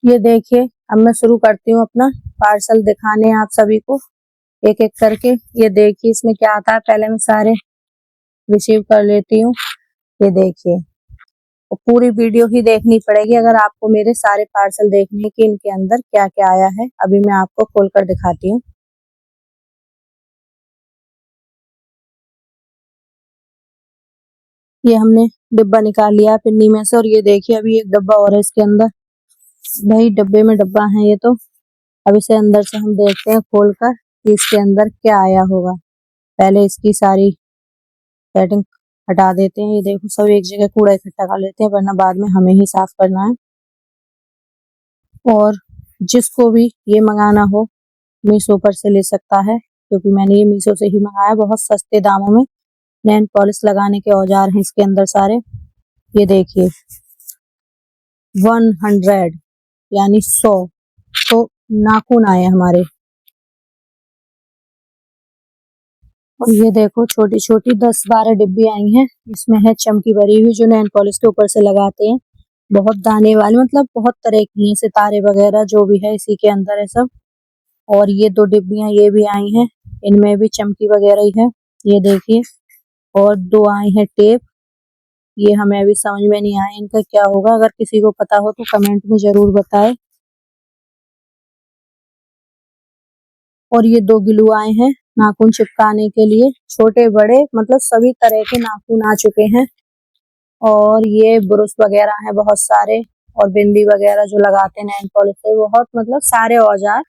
ये देखिए, अब मैं शुरू करती हूँ अपना पार्सल दिखाने आप सभी को एक एक करके। ये देखिए इसमें क्या आता है, पहले मैं सारे रिसीव कर लेती हूँ। ये देखिए, और पूरी वीडियो ही देखनी पड़ेगी अगर आपको मेरे सारे पार्सल देखने हैं कि इनके अंदर क्या क्या आया है। अभी मैं आपको खोलकर दिखाती हूँ। ये हमने डिब्बा निकाल लिया पिन्नी में से, और ये देखिए अभी एक डब्बा और है इसके अंदर। भाई डब्बे में डब्बा है ये तो। अब इसे अंदर से हम देखते हैं खोलकर कि इसके अंदर क्या आया होगा। पहले इसकी सारी सेटिंग हटा देते हैं। ये देखो सब एक जगह कूड़ा इकट्ठा कर लेते हैं, वरना बाद में हमें ही साफ करना है। और जिसको भी ये मंगाना हो मीशो पर से ले सकता है, क्योंकि मैंने ये मीशो से ही मंगाया। बहुत सस्ते दामों में नेल पॉलिश लगाने के औजार हैं इसके अंदर सारे। ये देखिए 100 यानी 100 तो नाखून आए हमारे। और ये देखो छोटी छोटी 10-12 डिब्बी आई हैं। इसमें है चमकी भरी हुई जो नेल पॉलिश के ऊपर से लगाते हैं। बहुत दाने वाली, मतलब बहुत तरह की हैं, सितारे वगैरह जो भी है इसी के अंदर है सब। और ये 2 डिब्बियां ये भी आई हैं, इनमें भी चमकी वगैरह ही है। ये देखिए, और 2 आई हैं टेप। ये हमें अभी समझ में नहीं आया इनका क्या होगा, अगर किसी को पता हो तो कमेंट में जरूर बताएं। और ये 2 ग्लू आए हैं नाखून चिपकाने के लिए, छोटे बड़े मतलब सभी तरह के नाखून आ चुके हैं। और ये ब्रश वगैरह हैं बहुत सारे, और बिंदी वगैरह जो लगाते हैं नेल पॉलिश से, बहुत मतलब सारे औजार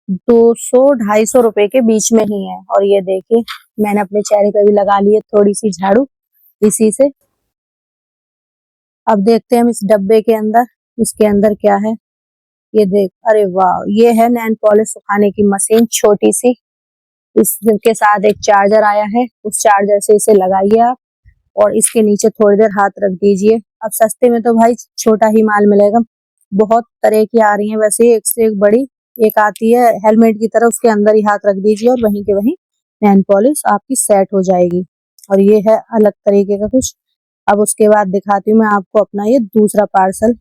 200-250 रुपए के बीच में ही है। और ये देखिए मैंने अपने चेहरे पे भी लगा ली है थोड़ी सी झाड़ू इसी से। अब देखते हैं हम इस डब्बे के अंदर, इसके अंदर क्या है। ये देख, अरे वाह, ये है नेल पॉलिश सुखाने की मशीन छोटी सी। इसके साथ एक चार्जर आया है, उस चार्जर से इसे लगाइए आप, और इसके नीचे थोड़ी देर हाथ रख दीजिए। अब सस्ते में तो भाई छोटा ही माल मिलेगा। बहुत तरह की आ रही है वैसे, एक से एक बड़ी। एक आती है हेलमेट की तरह, उसके अंदर ही हाथ रख दीजिए और वहीं के वहीं नेल पॉलिश आपकी सेट हो जाएगी। और ये है अलग तरीके का कुछ। अब उसके बाद दिखाती हूँ मैं आपको अपना ये दूसरा पार्सल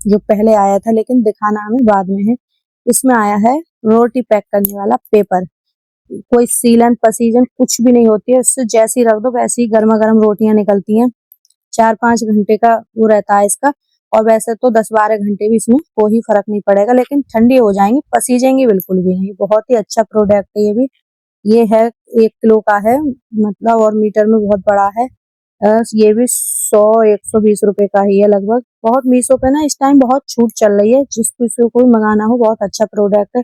जो पहले आया था, लेकिन दिखाना हमें बाद में है। इसमें आया है रोटी पैक करने वाला पेपर। कोई सीलन पसीजन कुछ भी नहीं होती है इससे, जैसी रख दो वैसी गर्मा गर्म रोटियां निकलती हैं। 4-5 घंटे का वो रहता है इसका। और वैसे तो 10-12 घंटे भी इसमें कोई फर्क नहीं पड़ेगा, लेकिन ठंडी हो जाएंगी, पसीजेंगी बिल्कुल भी नहीं। बहुत ही अच्छा प्रोडक्ट है ये भी। ये है 1 किलो का है मतलब, और मीटर में बहुत बड़ा है। ये भी 100-120 रुपए का ही है लगभग। बहुत मीशो पे ना इस टाइम बहुत छूट चल रही है, जिसको इसको कोई मंगाना हो बहुत अच्छा प्रोडक्ट है।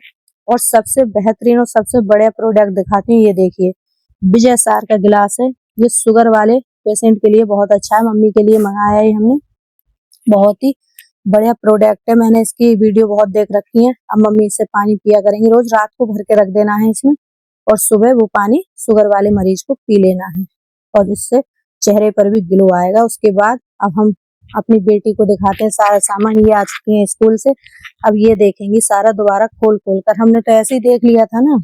और सबसे बेहतरीन और सबसे बड़ा प्रोडक्ट दिखाती हूँ। ये देखिए विजय सार का गिलास है। ये शुगर वाले पेशेंट के लिए बहुत अच्छा है, मम्मी के लिए मंगाया है हमने। बहुत ही बढ़िया प्रोडक्ट है, मैंने इसकी वीडियो बहुत देख रखी है। अब मम्मी इससे पानी पिया करेंगे, रोज रात को भर के रख देना है इसमें, और सुबह वो पानी शुगर वाले मरीज को पी लेना है, और इससे चेहरे पर भी ग्लो आएगा। उसके बाद अब हम अपनी बेटी को दिखाते हैं सारा सामान। ये आ चुकी है स्कूल से, अब ये देखेंगी सारा दोबारा खोल खोल कर। हमने तो ऐसे ही देख लिया था ना।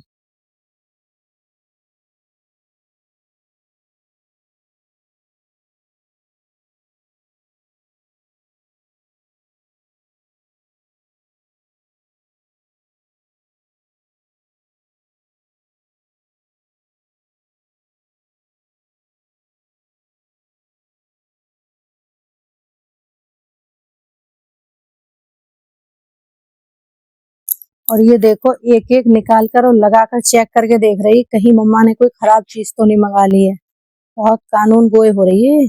और ये देखो एक एक निकाल कर और लगा कर चेक करके देख रही है कहीं मम्मा ने कोई खराब चीज तो नहीं मंगा ली है। बहुत कानून गोए हो रही है,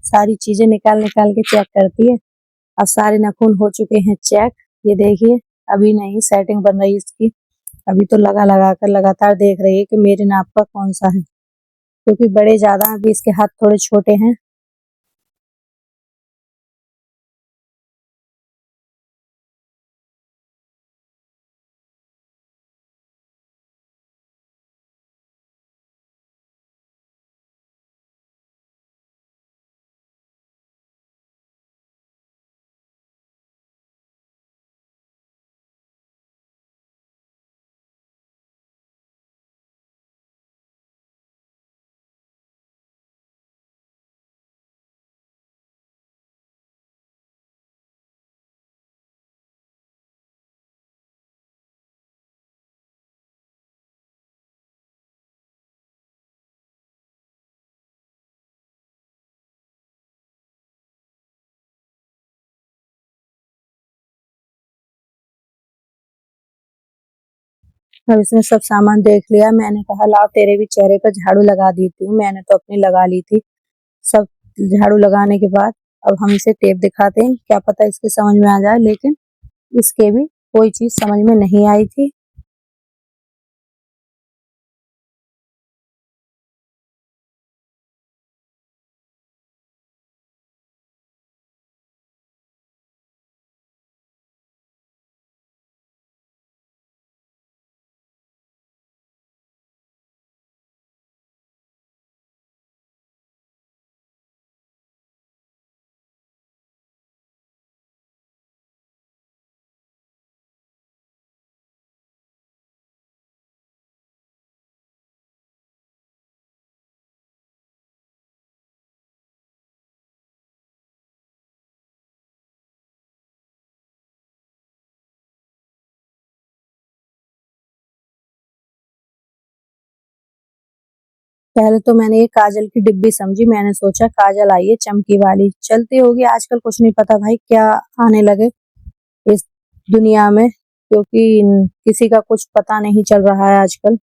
सारी चीजें निकाल निकाल के चेक करती है। अब सारे नाखून हो चुके हैं चेक। ये देखिए अभी नहीं सेटिंग बन रही इसकी, अभी तो लगा लगा कर लगातार देख रही है कि मेरे नाप का कौन सा है, क्योंकि बड़े ज्यादा अभी इसके हाथ थोड़े छोटे हैं। अब इसने सब सामान देख लिया। मैंने कहा लाओ तेरे भी चेहरे पर झाड़ू लगा देती हूँ। मैंने तो अपनी लगा ली थी। सब झाड़ू लगाने के बाद अब हम इसे टेप दिखाते हैं, क्या पता इसके समझ में आ जाए, लेकिन इसके भी कोई चीज समझ में नहीं आई थी। पहले तो मैंने ये काजल की डिब्बी समझी। मैंने सोचा काजल आई है चमकी वाली, चलती होगी। आजकल कुछ नहीं पता भाई क्या आने लगे इस दुनिया में, क्योंकि किसी का कुछ पता नहीं चल रहा है आजकल।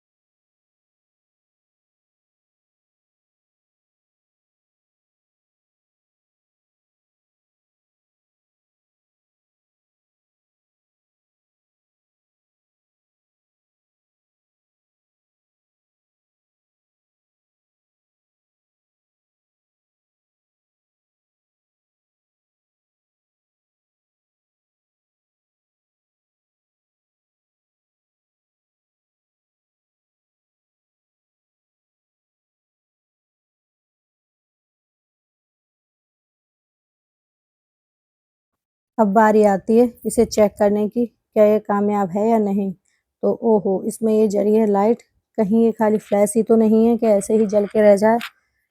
अब बारी आती है इसे चेक करने की, क्या ये कामयाब है या नहीं। तो ओहो, इसमें ये जरी है लाइट, कहीं ये खाली फ्लैश ही तो नहीं है कि ऐसे ही जल के रह जाए।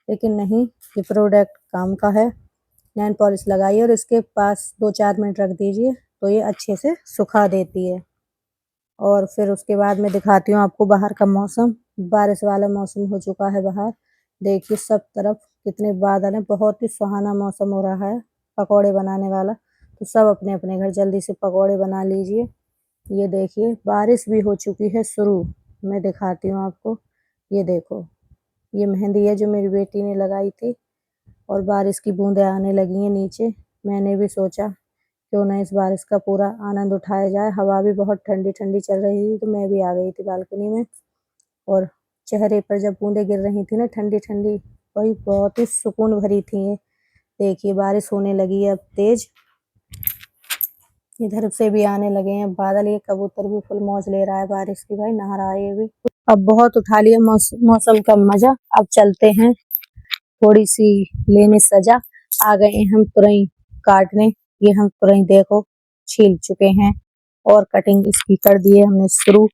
लेकिन नहीं, ये प्रोडक्ट काम का है। नेल पॉलिश लगाइए और इसके पास 2-4 मिनट रख दीजिए तो ये अच्छे से सुखा देती है। और फिर उसके बाद मैं दिखाती हूँ आपको बाहर का मौसम। बारिश वाला मौसम हो चुका है बाहर। देखिए सब तरफ कितने बादल हैं, बहुत ही सुहाना मौसम हो रहा है पकौड़े बनाने वाला। तो सब अपने अपने घर जल्दी से पकौड़े बना लीजिए। ये देखिए बारिश भी हो चुकी है शुरू। मैं दिखाती हूँ आपको। ये देखो, ये मेहंदी है जो मेरी बेटी ने लगाई थी और बारिश की बूंदें आने लगी हैं नीचे। मैंने भी सोचा क्यों ना इस बारिश का पूरा आनंद उठाया जाए। हवा भी बहुत ठंडी ठंडी चल रही थी तो मैं भी आ गई थी बालकनी में, और चेहरे पर जब बूंदें गिर रही थी ना ठंडी ठंडी, वही बहुत ही सुकून भरी थी ये। देखिए बारिश होने लगी है अब तेज, इधर से भी आने लगे हैं बादल। ये कबूतर भी फुल मौज ले रहा है बारिश की, भाई नहा रहा है ये भी। अब बहुत उठा लिया मौसम का मजा। अब चलते हैं थोड़ी सी लेने सजा। आ गए हैं हम तुरई काटने। ये हम तुरई देखो छील चुके हैं और कटिंग इसकी कर दी है हमने शुरू।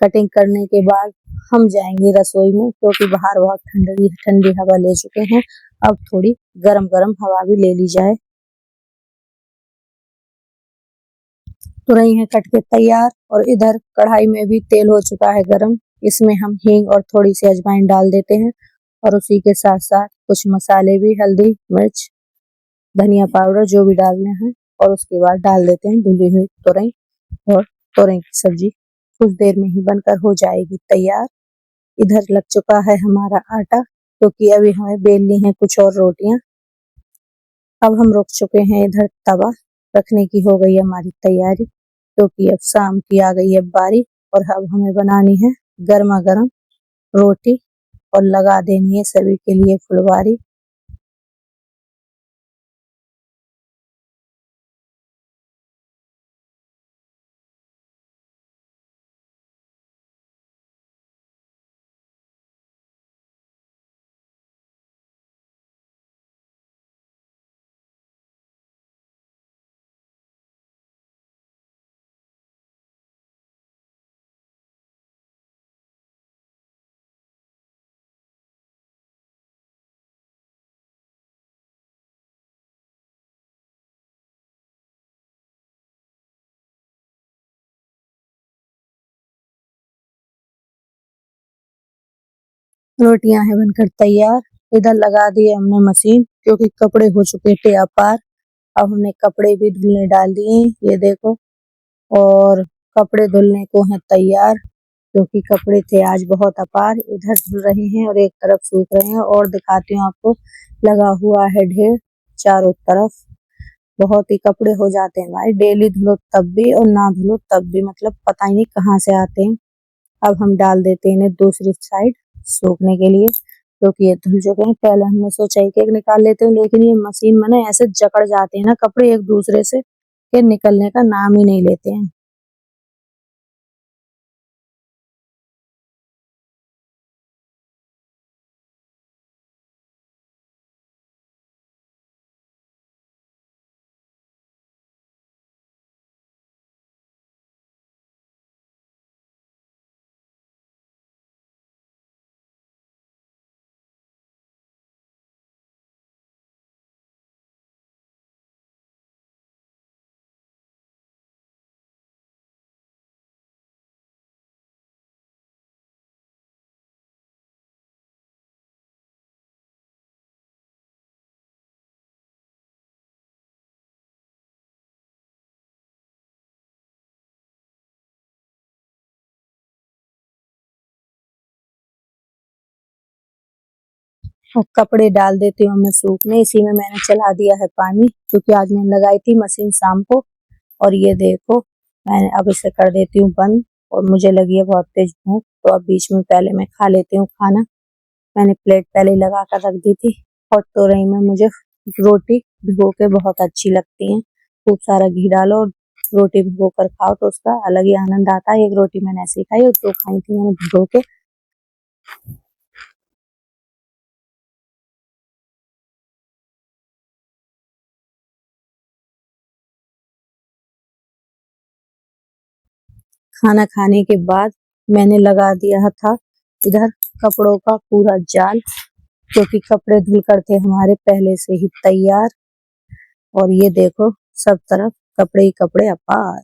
कटिंग करने के बाद हम जाएंगे रसोई में, क्योंकि बाहर बहुत ठंडी ठंडी हवा ले चुके हैं। अब थोड़ी गरम गरम हवा भी ले ली जाए। तुरई है कट के तैयार और इधर कढ़ाई में भी तेल हो चुका है गरम। इसमें हम हींग और थोड़ी सी अजवाइन डाल देते हैं और उसी के साथ साथ कुछ मसाले भी, हल्दी, मिर्च, धनिया पाउडर जो भी डालना है, और उसके बाद डाल देते हैं धुली हुई तुरई। और तुरई की सब्जी कुछ देर में ही बनकर हो जाएगी तैयार। इधर लग चुका है हमारा आटा, क्योंकि अभी हमें बेलनी है कुछ और रोटियां। अब हम रुक चुके हैं इधर तवा रखने की हो गई हमारी तैयारी, क्योंकि अब शाम की आ गई है बारी और अब हमें बनानी है गर्मा गर्म रोटी और लगा देनी है सभी के लिए फुलवारी। रोटियां हैं बनकर तैयार। इधर लगा दिए हमने मशीन, क्योंकि कपड़े हो चुके थे अपार। अब हमने कपड़े भी धुलने डाल दिए, ये देखो। और कपड़े धुलने को हैं तैयार। क्योंकि कपड़े थे आज बहुत अपार, इधर धुल रहे हैं और एक तरफ सूख रहे हैं। और दिखाती हूँ आपको, लगा हुआ है ढेर चारों तरफ। बहुत ही कपड़े हो जाते हैं भाई, डेली धुलो तब भी और ना धुलो तब भी, मतलब पता ही नहीं कहाँ से आते हैं। अब हम डाल देते हैं इन्हें दूसरी साइड सूखने के लिए, क्योंकि ये धुल चुके हैं। पहले हमने सोचा कि एक निकाल लेते हैं, लेकिन ये मशीन में ना ऐसे जकड़ जाते हैं ना कपड़े एक दूसरे से, कि निकलने का नाम ही नहीं लेते हैं। और कपड़े डाल देती हूँ मैं सूखने, इसी में मैंने चला दिया है पानी, क्योंकि आज मैंने लगाई थी मशीन शाम को। और ये देखो, मैंने अब इसे कर देती हूँ बंद। और मुझे लगी है बहुत तेज भूख, तो अब बीच में पहले मैं खा लेती हूँ खाना। मैंने प्लेट पहले ही लगा कर रख दी थी। और तोरई में मुझे रोटी भिगो के बहुत अच्छी लगती है। खूब सारा घी डालो और रोटी भिगो कर खाओ तो उसका अलग ही आनंद आता है। एक रोटी मैंने ऐसे ही खाई और 2 खाई थी मैंने भिगो के। खाना खाने के बाद मैंने लगा दिया था इधर कपड़ों का पूरा जाल, क्योंकि कपड़े धुल कर थे हमारे पहले से ही तैयार। और ये देखो, सब तरफ कपड़े ही कपड़े अपार।